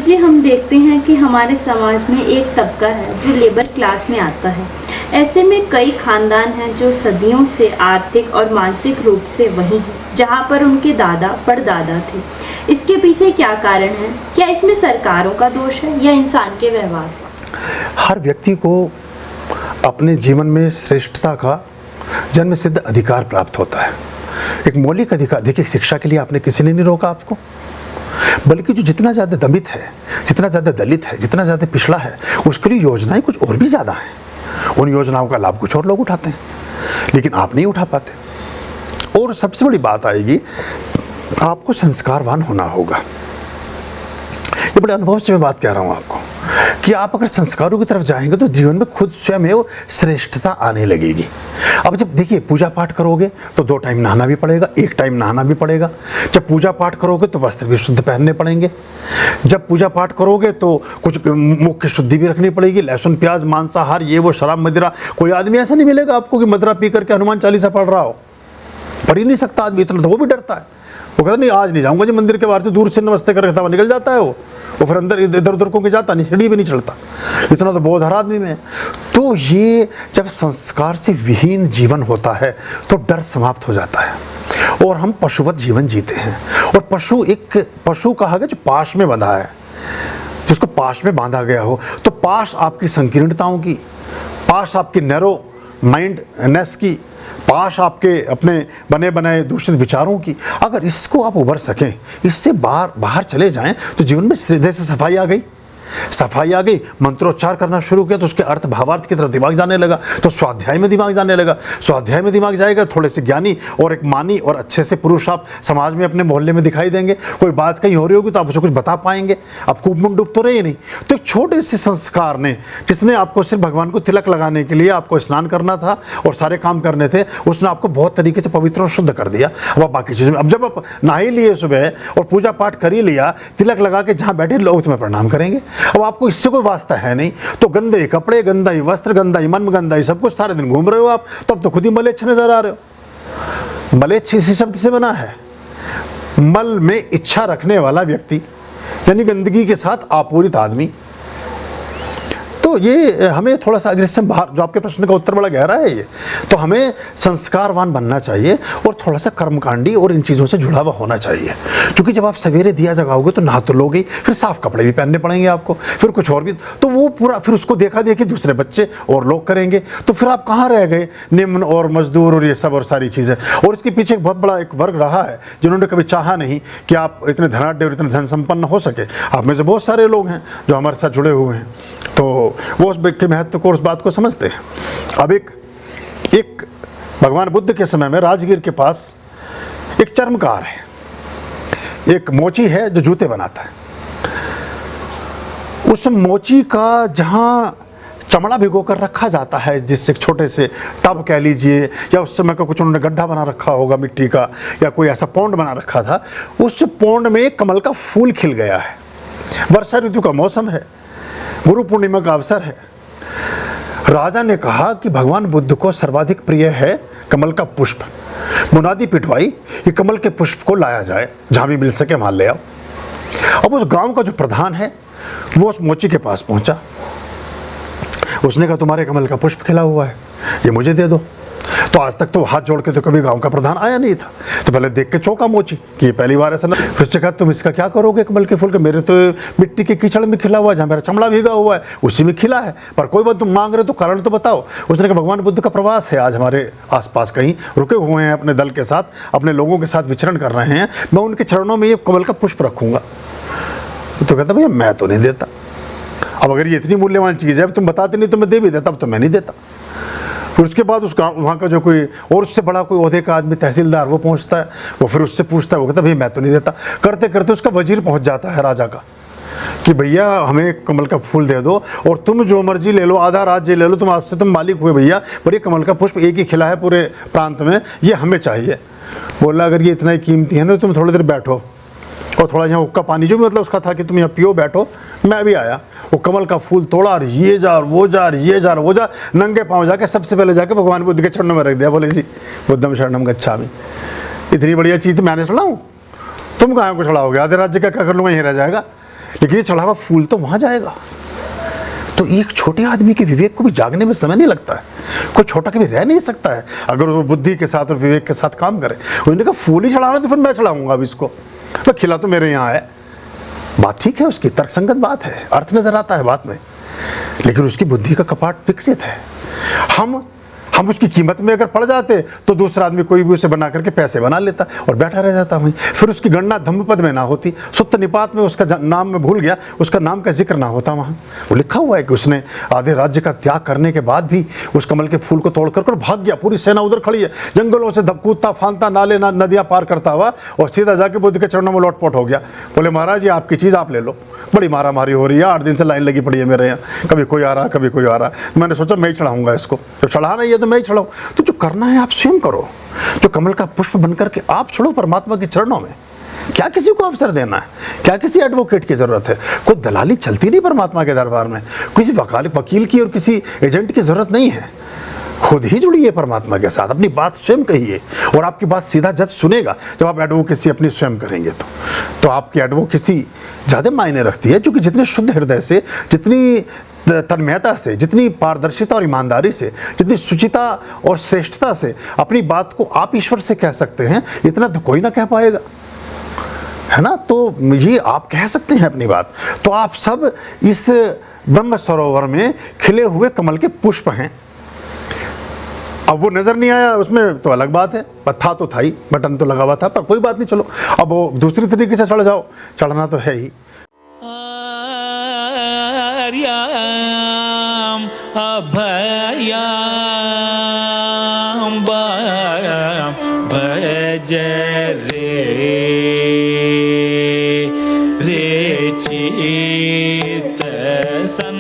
जी, हम देखते हैं कि हमारे समाज में एक तबका है जो लेबर क्लास में आता है। ऐसे में कई खानदान हैं जो सदियों से आर्थिक और मानसिक रूप से वही हैं जहां पर उनके दादा परदादा थे। इसके पीछे क्या कारण है? क्या इसमें सरकारों का दोष है या इंसान के व्यवहार? हर व्यक्ति को अपने जीवन में श्रेष्ठता का जन्म सिद्ध अधिकार प्राप्त होता है। एक मौलिक अधिकार। देखिए, शिक्षा के लिए आपने किसी ने नहीं रोका आपको, बल्कि जो जितना ज़्यादा दमित है, जितना ज़्यादा दलित है, जितना ज़्यादा पिछड़ा है, उसके लिए योजनाएं कुछ और भी ज़्यादा हैं। उन योजनाओं का लाभ कुछ और लोग उठाते हैं, लेकिन आप नहीं उठा पाते। और सबसे बड़ी बात आएगी, आपको संस्कारवान होना होगा। ये बड़े अनुभव से मैं बात कह रहा हूँ आपको कि आप अगर संस्कारों की तरफ जाएंगे तो जीवन में खुद स्वयं में वो श्रेष्ठता आने लगेगी। अब जब देखिए, पूजा पाठ करोगे तो 2 टाइम नहाना भी पड़ेगा, 1 टाइम नहाना भी पड़ेगा। जब पूजा पाठ करोगे तो वस्त्र भी शुद्ध पहनने पड़ेंगे। जब पूजा पाठ करोगे तो कुछ मुख की शुद्धि भी रखनी पड़ेगी। लहसुन, प्याज, मांसाहार, ये वो, शराब, मदिरा। कोई आदमी ऐसा नहीं मिलेगा आपको कि मदिरा पी करके हनुमान चालीसा पढ़ रहा हो। पढ़ ही नहीं सकता आदमी, इतना तो वो भी डरता है। वो कहता नहीं, आज नहीं जाऊँगा जी मंदिर के बाहर से, दूर से नमस्ते कर रखता हुआ निकल जाता है वो फिर अंदर इधर उधर को जाता नहीं, सीढ़ी भी नहीं चढ़ता। इतना तो बहुत हर आदमी में है। तो ये जब संस्कार से विहीन जीवन होता है तो डर समाप्त हो जाता है और हम पशुवत जीवन जीते हैं। और पशु कहा गया जो पाश में बंधा है, जिसको पाश में बांधा गया हो। तो पाश आपकी संकीर्णताओं की, पाश आपकी नैरो माइंडनेस की, पाश आपके अपने बने बनाए दूषित विचारों की। अगर इसको आप उभर सकें, इससे बाहर चले जाएं, तो जीवन में जैसे सफाई आ गई, मंत्रोच्चार करना शुरू किया तो उसके अर्थ भावार्थ की तरफ दिमाग जाने लगा, तो स्वाध्याय में दिमाग जाने लगा। स्वाध्याय में दिमाग जाएगा, थोड़े से ज्ञानी और एक मानी और अच्छे से पुरुष आप समाज में अपने मोहल्ले में दिखाई देंगे। कोई बात कहीं हो रही होगी तो आप उसे कुछ बता पाएंगे। आप कूप मुंड डूब तो रहे ही नहीं। तो एक छोटे से संस्कार ने, जिसने आपको सिर्फ भगवान को तिलक लगाने के लिए आपको स्नान करना था और सारे काम करने थे, उसने आपको बहुत तरीके से पवित्र और शुद्ध कर दिया। अब आप बाकी चीज़ों में, अब जब आप नहा ही लिए सुबह और पूजा पाठ कर ही लिया, तिलक लगा के जहाँ बैठे लोग तुम्हें प्रणाम करेंगे। अब आपको इससे कोई वास्ता है नहीं, तो गंदे कपड़े, गंदा ही वस्त्र, गंदा ही मन, गंदा ही सब कुछ, सारे दिन घूम रहे हो आप, तो अब तो खुद ही मलेच्छ नजर आ रहे हो। मलेच्छ इसी शब्द से बना है, मल में इच्छा रखने वाला व्यक्ति, यानी गंदगी के साथ आपूरित आदमी। तो ये हमें थोड़ा सा, अगर इससे बाहर, जो आपके प्रश्न का उत्तर बड़ा गहरा है ये, तो हमें संस्कारवान बनना चाहिए और थोड़ा सा कर्मकांडी और इन चीज़ों से जुड़ा हुआ होना चाहिए। क्योंकि जब आप सवेरे दिया जगाओगे तो नहा तो लोगे, फिर साफ कपड़े भी पहनने पड़ेंगे आपको, फिर कुछ और भी, तो वो पूरा फिर उसको देखा देखी दूसरे बच्चे और लोग करेंगे, तो फिर आप कहाँ रह गए, निम्न और मजदूर और ये सब और सारी चीज़ें। और इसके पीछे एक बहुत बड़ा एक वर्ग रहा है जिन्होंने कभी चाहा नहीं कि आप इतने धनाढ़ और इतने धन संपन्न हो सके। आप में से बहुत सारे लोग हैं जो हमारे साथ जुड़े हुए हैं, तो वो उस के महत्व को, उस बात को समझते हैं। अब एक भगवान बुद्ध के समय में राजगीर के पास एक चर्मकार है, एक मोची है जो जूते बनाता है। उस मोची का जहां चमड़ा भिगो कर रखा जाता है, जिससे छोटे से टब कह लीजिए, या उस समय का कुछ उन्होंने गड्ढा बना रखा होगा मिट्टी का, या कोई ऐसा पौंड बना रखा था, उस पौंड में कमल का फूल खिल गया है। वर्षा ऋतु का मौसम है, गुरु पूर्णिमा का अवसर है। राजा ने कहा कि भगवान बुद्ध को सर्वाधिक प्रिय है कमल का पुष्प। मुनादी पिटवाई कि कमल के पुष्प को लाया जाए, जहां भी मिल सके वहां ले आओ। अब उस गांव का जो प्रधान है वो उस मोची के पास पहुंचा। उसने कहा, तुम्हारे कमल का पुष्प खिला हुआ है, ये मुझे दे दो। तो आज तक तो हाथ जोड़ के तो कभी गांव का प्रधान आया नहीं था, तो पहले देख के चौंका मोची कि ये पहली बार ऐसा ना। फिर उसने कहा, तुम इसका क्या करोगे कमल के फूल के? मेरे तो मिट्टी के कीचड़ में खिला हुआ है, जहाँ मेरा चमड़ा भीगा हुआ है उसी में खिला है, पर कोई बात तुम मांग रहे तो कारण तो बताओ। उसने कहा, भगवान बुद्ध का प्रवास है, आज हमारे आसपास कहीं रुके हुए हैं, अपने दल के साथ, अपने लोगों के साथ विचरण कर रहे हैं, मैं उनके चरणों में ये कमल का पुष्प रखूंगा। तो कहता, भैया मैं तो नहीं देता। अब अगर ये इतनी मूल्यवान चीज़ है, अब तुम बताते नहीं तो मैं दे भी देता, अब तो मैं नहीं देता। फिर उसके बाद उसका वहाँ का जो कोई और उससे बड़ा कोई ओहदे का आदमी, तहसीलदार, वो पहुँचता है, वो फिर उससे पूछता है, वो कहता, भैया मैं तो नहीं देता। करते करते उसका वजीर पहुँच जाता है राजा का कि भैया हमें कमल का फूल दे दो और तुम जो मर्जी ले लो, आधा राज्य ले लो, तुम आज से तुम मालिक हुए भैया, पर ये कमल का पुष्प एक ही खिला है पूरे प्रांत में, ये हमें चाहिए। बोला, अगर ये इतना ही कीमती है ना, तुम थोड़ी देर बैठो और थोड़ा यहाँ हुक्का पानी, जो भी मतलब उसका था कि तुम यहाँ पियो, बैठो। मैं भी आया, वो कमल का फूल तोड़ा और ये जा और वो जा, ये जा और वो जा, नंगे पाँव जाके सबसे पहले जाके भगवान बुद्ध के चरणों में रख दिया। बोले जी बुद्धम शरणम गच्छामि। इतनी बढ़िया चीज़ मैंने चढ़ाऊँ, तुम कहाँ को चढ़ाओगे? आधे राज्य का क्या कर लूँगा, यहीं रह जाएगा। लेकिन ये चढ़ावा फूल तो वहां जाएगा। तो एक छोटे आदमी के विवेक को भी जागने में समय नहीं लगता है। कोई छोटा कभी रह नहीं सकता है अगर वो बुद्धि के साथ और विवेक के साथ काम करे। उन्होंने कहा फूल ही चढ़ाना तो फिर मैं चढ़ाऊंगा अब इसको, तो खिला तो मेरे यहाँ है। बात ठीक है, उसकी तर्कसंगत बात है, अर्थ नजर आता है बात में, लेकिन उसकी बुद्धि का कपाट विकसित है। हम उसकी कीमत में अगर पड़ जाते तो दूसरा आदमी कोई भी उसे बना करके पैसे बना लेता और बैठा रह जाता वहीं। फिर उसकी गणना धम्मपद में ना होती, सुत्त निपात में उसका नाम में भूल गया, उसका नाम का जिक्र ना होता वहाँ। वो लिखा हुआ है कि उसने आधे राज्य का त्याग करने के बाद भी उस कमल के फूल को तोड़ कर भाग गया। पूरी सेना उधर खड़ी है, जंगलों से कूदता फांदता, नाले नदियाँ पार करता हुआ, और सीधा जाके बुद्ध के चरणों में लौटपोट हो गया। बोले महाराज ये आपकी चीज़ आप ले लो। बड़ी मारामारी हो रही है, 8 दिन से लाइन लगी पड़ी है मेरे यहाँ, कभी कोई आ रहा कभी कोई आ रहा। तो मैंने सोचा मैं ही चढ़ाऊंगा इसको, जब चढ़ाना ही है तो मैं ही चढ़ाऊँ। तो जो करना है आप स्वयं करो, जो कमल का पुष्प बनकर के आप चढ़ो परमात्मा के चरणों में। क्या किसी को अवसर देना है, क्या किसी एडवोकेट की जरूरत है? कोई दलाली चलती नहीं परमात्मा के दरबार में, किसी वकील की और किसी एजेंट की जरूरत नहीं है। खुद ही जुड़िए परमात्मा के साथ, अपनी बात स्वयं कहिए, और आपकी बात सीधा जज सुनेगा। जब आप एडवोकेसी अपनी स्वयं करेंगे तो आपकी एडवोकेसी ज़्यादा मायने रखती है, क्योंकि जितने शुद्ध हृदय से, जितनी तन्मयता से, जितनी पारदर्शिता और ईमानदारी से, जितनी सुचिता और श्रेष्ठता से अपनी बात को आप ईश्वर से कह सकते हैं, इतना तो कोई ना कह पाएगा, है ना। तो ये आप कह सकते हैं अपनी बात। तो आप सब इस ब्रह्म सरोवर में खिले हुए कमल के पुष्प हैं। अब वो नजर नहीं आया उसमें तो अलग बात है, पर था तो था ही, बटन तो लगा हुआ था, पर कोई बात नहीं, चलो अब वो दूसरी तरीके से चढ़ जाओ, चढ़ना तो है ही। आर्याम अभयाम भज रे चित सन